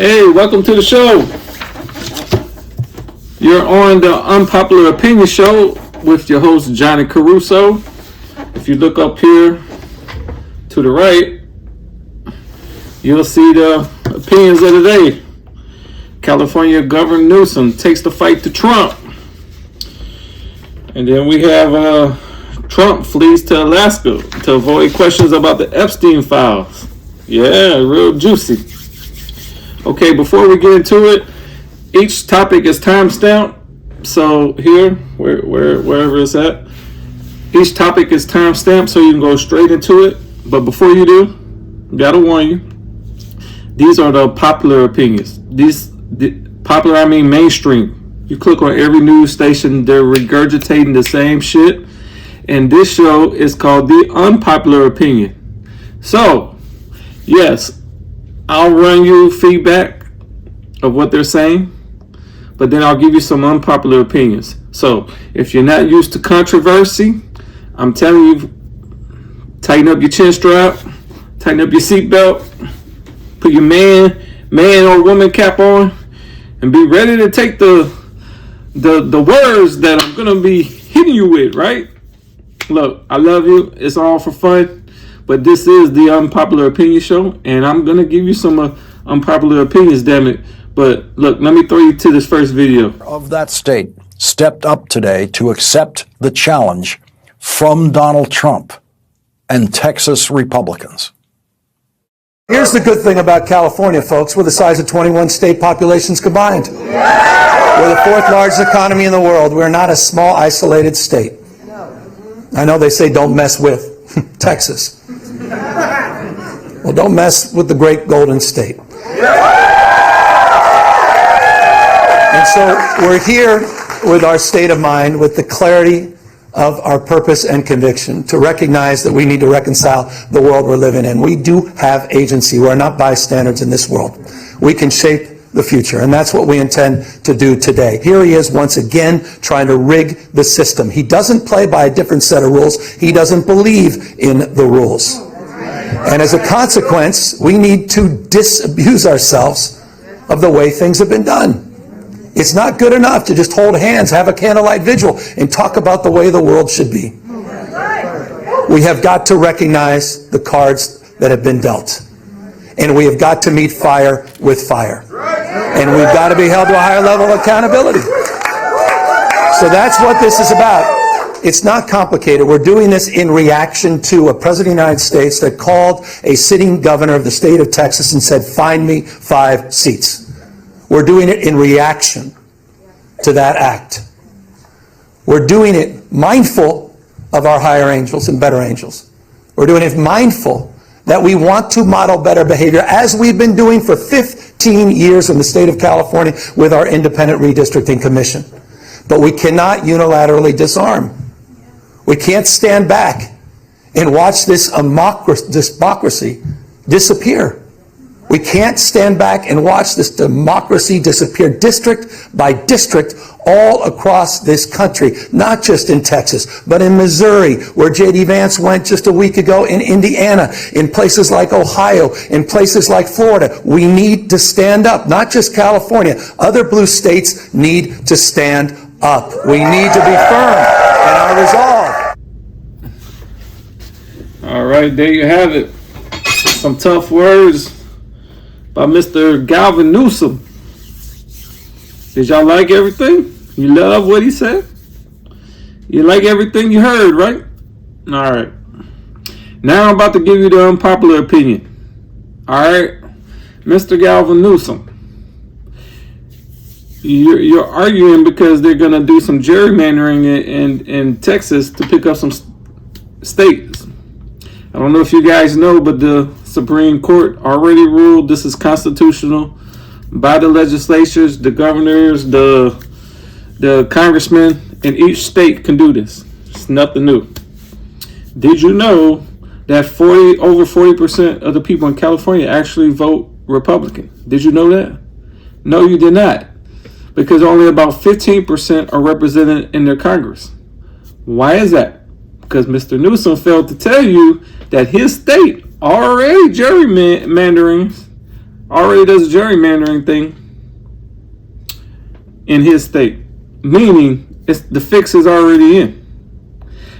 Hey, welcome to the show. You're on the Unpopular Opinion Show with your host, Johnny Caruso. If you look up here to the right, you'll see the opinions of the day. California Governor Newsom takes the fight to Trump. And then we have Trump flees to Alaska to avoid questions about the Epstein files. Yeah, real juicy. Okay, before we get into it, each topic is timestamped. So here, wherever it's at, each topic is timestamped so you can go straight into it. But before you do, gotta warn you, these are the popular opinions. Popular, I mean mainstream. You click on every news station, they're regurgitating the same shit. And this show is called the Unpopular Opinion. So, yes, I'll run you feedback of what they're saying, but then I'll give you some unpopular opinions. So if you're not used to controversy, I'm telling you, tighten up your chin strap, tighten up your seatbelt, put your man or woman cap on, and be ready to take the words that I'm gonna be hitting you with, right? Look, I love you. It's all for fun. But this is the Unpopular Opinion Show, and I'm going to give you some unpopular opinions, damn it. But look, let me throw you to this first video. Of that state stepped up today to accept the challenge from Donald Trump and Texas Republicans. Here's the good thing about California, folks. We're the size of 21 state populations combined. We're the fourth largest economy in the world. We're not a small, isolated state. I know they say don't mess with Texas. Well, don't mess with the great Golden State. And so we're here with our state of mind, with the clarity of our purpose and conviction to recognize that we need to reconcile the world we're living in. We do have agency. We're not bystanders in this world. We can shape the future, and that's what we intend to do today. Here he is once again trying to rig the system. He doesn't play by a different set of rules. He doesn't believe in the rules. And as a consequence, we need to disabuse ourselves of the way things have been done. It's not good enough to just hold hands, have a candlelight vigil, and talk about the way the world should be. We have got to recognize the cards that have been dealt. And we have got to meet fire with fire. And we've got to be held to a higher level of accountability. So that's what this is about. It's not complicated. We're doing this in reaction to a president of the United States that called a sitting governor of the state of Texas and said, find me 5 seats. We're doing it in reaction to that act. We're doing it mindful of our higher angels and better angels. We're doing it mindful that we want to model better behavior, as we've been doing for 15 years in the state of California with our independent redistricting commission. But we cannot unilaterally disarm. We can't stand back and watch this democracy disappear. We can't stand back and watch this democracy disappear district by district all across this country, not just in Texas, but in Missouri, where J.D. Vance went just a week ago, in Indiana, in places like Ohio, in places like Florida. We need to stand up, not just California. Other blue states need to stand up. We need to be firm in our resolve. All right, there you have it. Some tough words by Mr. Galvin Newsom. Did y'all like everything? You love what he said? You like everything you heard, right? All right. Now I'm about to give you the unpopular opinion. All right, Mr. Galvin Newsom. You're arguing because they're going to do some gerrymandering in Texas to pick up some states. I don't know if you guys know, but the Supreme Court already ruled this is constitutional by the legislatures, the governors, the congressmen in each state can do this. It's nothing new. Did you know that over 40% of the people in California actually vote Republican? Did you know that? No, you did not. Because only about 15% are represented in their Congress. Why is that? Because Mr. Newsom failed to tell you that his state already gerrymandering already does a gerrymandering thing in his state, meaning the fix is already in.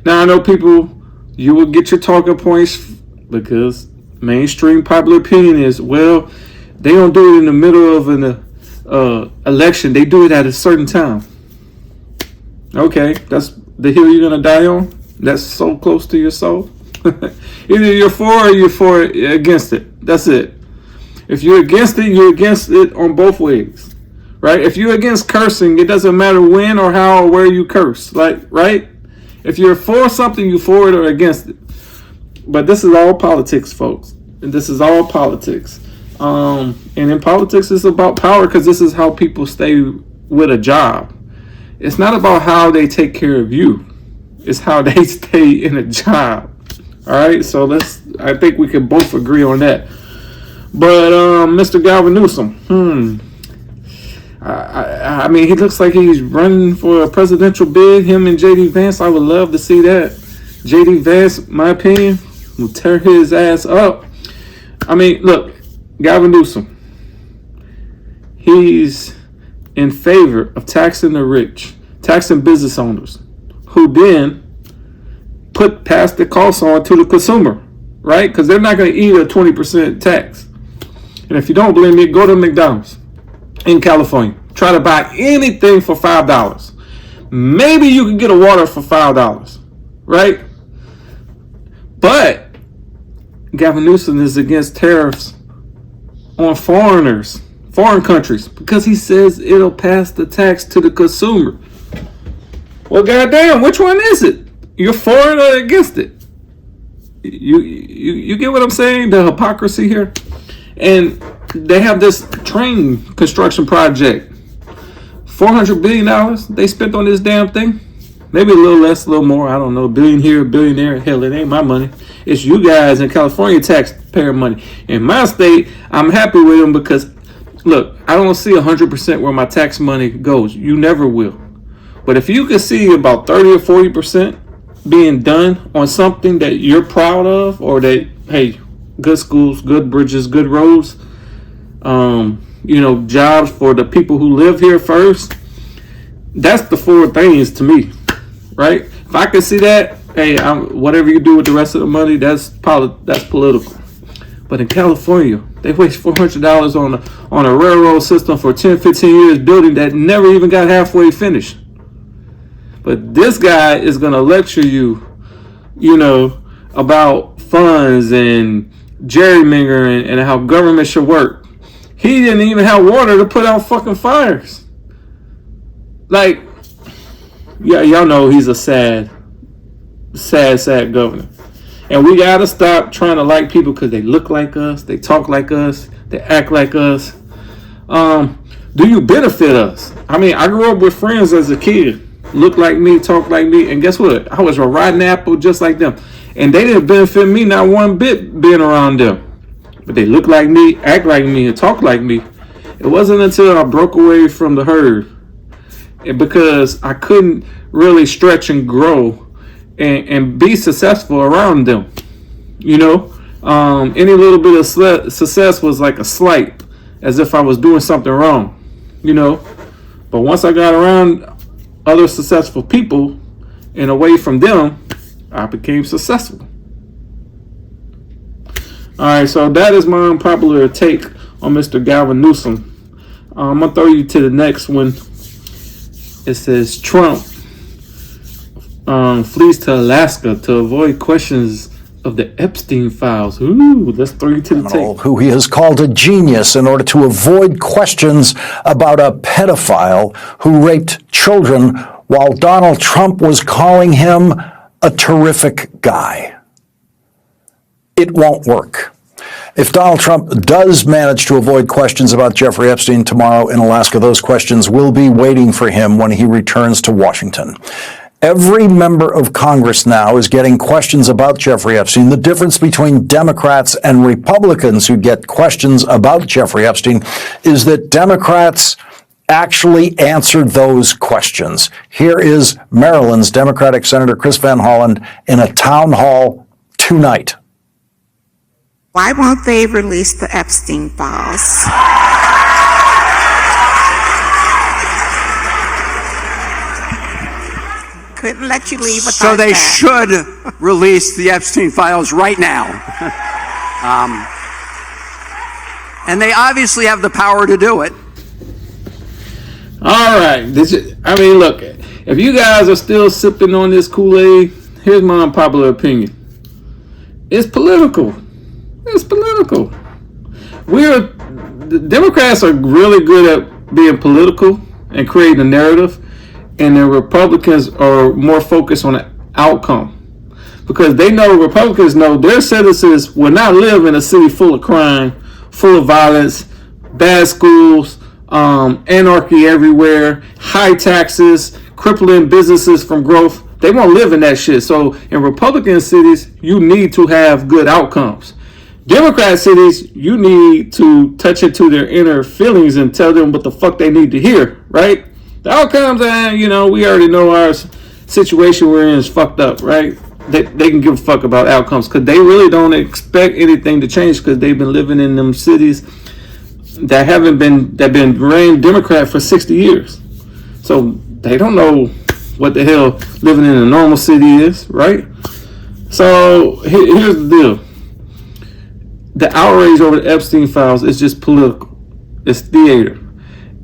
Now I know people, you will get your talking points because mainstream popular opinion is, well, they don't do it in the middle of an election. They do it at a certain time. Okay, that's the hill you're gonna die on. That's so close to your soul. Either you're for or you're for against it. That's it. If you're against it, you're against it on both ways, right? If you're against cursing, it doesn't matter when or how or where you curse, like, right? If you're for something, you're for it or against it. But this is all politics, folks. And this is all politics. And in politics, it's about power because this is how people stay with a job. It's not about how they take care of you. It's how they stay in a job. All right, so I think we can both agree on that. But Mr. Gavin Newsom, I mean, he looks like he's running for a presidential bid. Him and J.D. Vance, I would love to see that. J.D. Vance, my opinion, will tear his ass up. I mean, look, Gavin Newsom, he's in favor of taxing the rich, taxing business owners, who then pass the costs on to the consumer, right? Because they're not going to eat a 20% tax. And if you don't believe me, go to McDonald's in California. Try to buy anything for $5. Maybe you can get a water for $5, right? But Gavin Newsom is against tariffs on foreign countries, because he says it'll pass the tax to the consumer. Well, goddamn, which one is it? You're for it or against it? You get what I'm saying? The hypocrisy here. And they have this train construction project. $400 billion they spent on this damn thing. Maybe a little less, a little more. I don't know. $1 billion here, $1 billion there. Hell, it ain't my money. It's you guys in California taxpayer money. In my state, I'm happy with them because, look, I don't see 100% where my tax money goes. You never will. But if you can see about 30 or 40% being done on something that you're proud of, or that, hey, good schools, good bridges, good roads, jobs for the people who live here first, that's the four things to me, right? If I can see that, hey, whatever you do with the rest of the money, that's political. But in California, they waste $400 on a railroad system for 10, 15 years, building that never even got halfway finished. But this guy is going to lecture you, about funds and gerrymandering and how government should work. He didn't even have water to put out fucking fires. Like, yeah, y'all know he's a sad governor. And we got to stop trying to like people because they look like us, they talk like us, they act like us. Do you benefit us? I mean, I grew up with friends as a kid. Look like me, talk like me, and guess what? I was a rotten apple just like them. And they didn't benefit me not one bit being around them. But they look like me, act like me, and talk like me. It wasn't until I broke away from the herd, because I couldn't really stretch and grow and be successful around them. Any little bit of success was like a slight, as if I was doing something wrong. But once I got around other successful people and away from them, I became successful. All right, so that is my unpopular take on Mr. Gavin Newsom. I'm going to throw you to the next one. It says Trump flees to Alaska to avoid questions of the Epstein files. Ooh, let's throw you to the tape. Who he has called a genius in order to avoid questions about a pedophile who raped children, while Donald Trump was calling him a terrific guy. It won't work. If Donald Trump does manage to avoid questions about Jeffrey Epstein tomorrow in Alaska, those questions will be waiting for him when he returns to Washington. Every member of Congress now is getting questions about Jeffrey Epstein. The difference between Democrats and Republicans who get questions about Jeffrey Epstein is that Democrats actually answered those questions. Here is Maryland's Democratic Senator Chris Van Hollen in a town hall tonight. Why won't they release the Epstein files? Couldn't let you leave without So they that. should release the Epstein files right now. And they obviously have the power to do it. All right. Look, if you guys are still sipping on this Kool-Aid, here's my unpopular opinion. It's political. It's political. The Democrats are really good at being political and creating a narrative, and the Republicans are more focused on the outcome. Because Republicans know their citizens will not live in a city full of crime, full of violence, bad schools, anarchy everywhere, high taxes, crippling businesses from growth. They won't live in that shit. So in Republican cities, you need to have good outcomes. Democrat cities, you need to touch into their inner feelings and tell them what the fuck they need to hear, right? The outcomes, we already know our situation we're in is fucked up, right? They can give a fuck about outcomes because they really don't expect anything to change because they've been living in them cities that been ran Democrat for 60 years. So they don't know what the hell living in a normal city is, right? So here's the deal. The outrage over the Epstein files is just political. It's theater.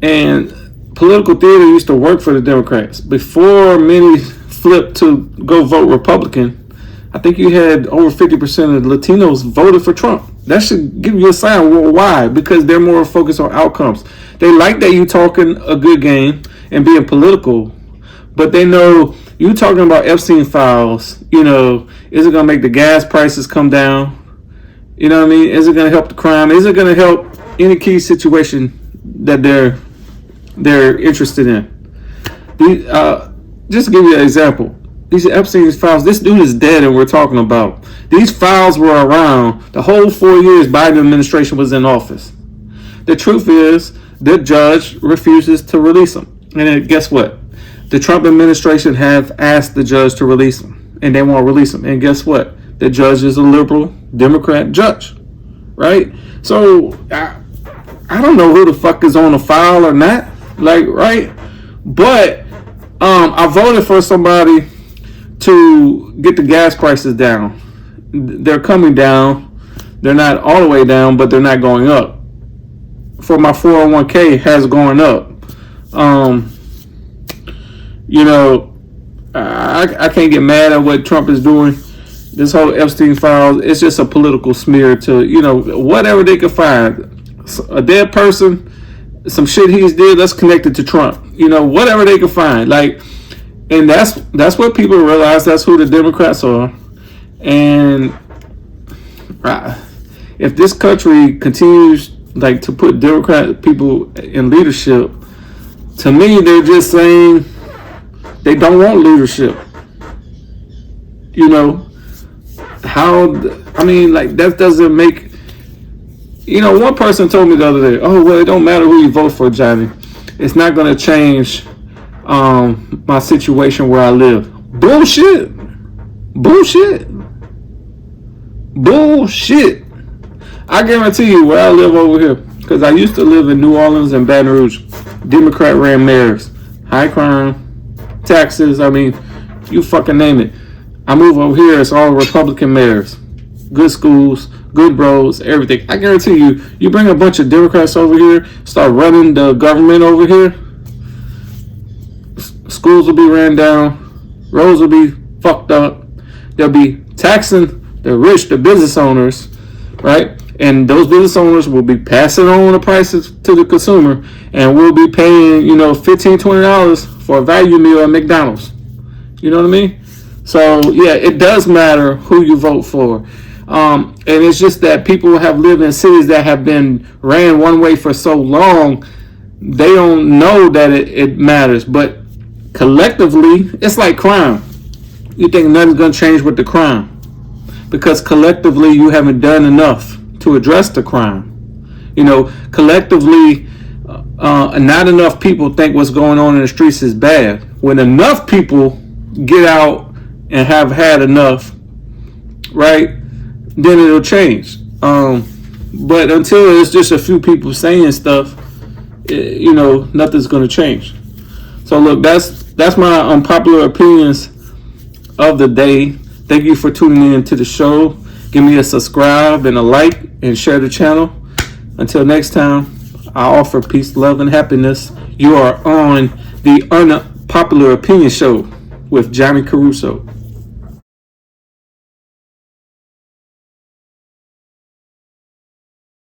And political theater used to work for the Democrats. Before many flipped to go vote Republican, I think you had over 50% of the Latinos voted for Trump. That should give you a sign. Well, why? Because they're more focused on outcomes. They like that you talking a good game and being political, but they know you talking about Epstein files, is it going to make the gas prices come down? You know what I mean? Is it going to help the crime? Is it going to help any key situation that they're interested in? Just to give you an example, these Epstein files, this dude is dead and we're talking about. These files were around the whole 4 years Biden administration was in office. The truth is, the judge refuses to release them. And then guess what? The Trump administration have asked the judge to release them. And they won't release them. And guess what? The judge is a liberal Democrat judge. Right? So, I don't know who the fuck is on the file or not. Right? But, I voted for somebody to get the gas prices down. They're coming down. They're not all the way down, but they're not going up. For my 401k has gone up. I can't get mad at what Trump is doing. This whole Epstein files, it's just a political smear to, whatever they can find. A dead person, some shit he's did that's connected to Trump. Whatever they can find. And that's what people realize. That's who the Democrats are. And if this country continues to put Democrat people in leadership, to me they're just saying they don't want leadership. That doesn't make. One person told me the other day, oh well, it don't matter who you vote for, Johnny. It's not going to change my situation where I live. Bullshit. I guarantee you where I live over here, because I used to live in New Orleans and Baton Rouge. Democrat ran mayors. High crime, taxes, you fucking name it. I move over here, it's all Republican mayors. Good schools, good roads, everything. I guarantee you bring a bunch of Democrats over here, start running the government over here, schools will be ran down, roads will be fucked up, they'll be taxing the rich, the business owners, right? And those business owners will be passing on the prices to the consumer, and we'll be paying, $15, $20 for a value meal at McDonald's. You know what I mean? So, yeah, it does matter who you vote for. And it's just that people have lived in cities that have been ran one way for so long, they don't know that it matters. But collectively, it's like crime. You think nothing's going to change with the crime, because collectively you haven't done enough to address the crime. Collectively, not enough people think what's going on in the streets is bad. When enough people get out and have had enough, right, then it'll change. But until it's just a few people saying stuff, nothing's going to change. So look, that's my unpopular opinions of the day. Thank you for tuning in to the show. Give me a subscribe and a like and share the channel. Until next time, I offer peace, love, and happiness. You are on the Unpopular Opinion Show with Johnny Caruso.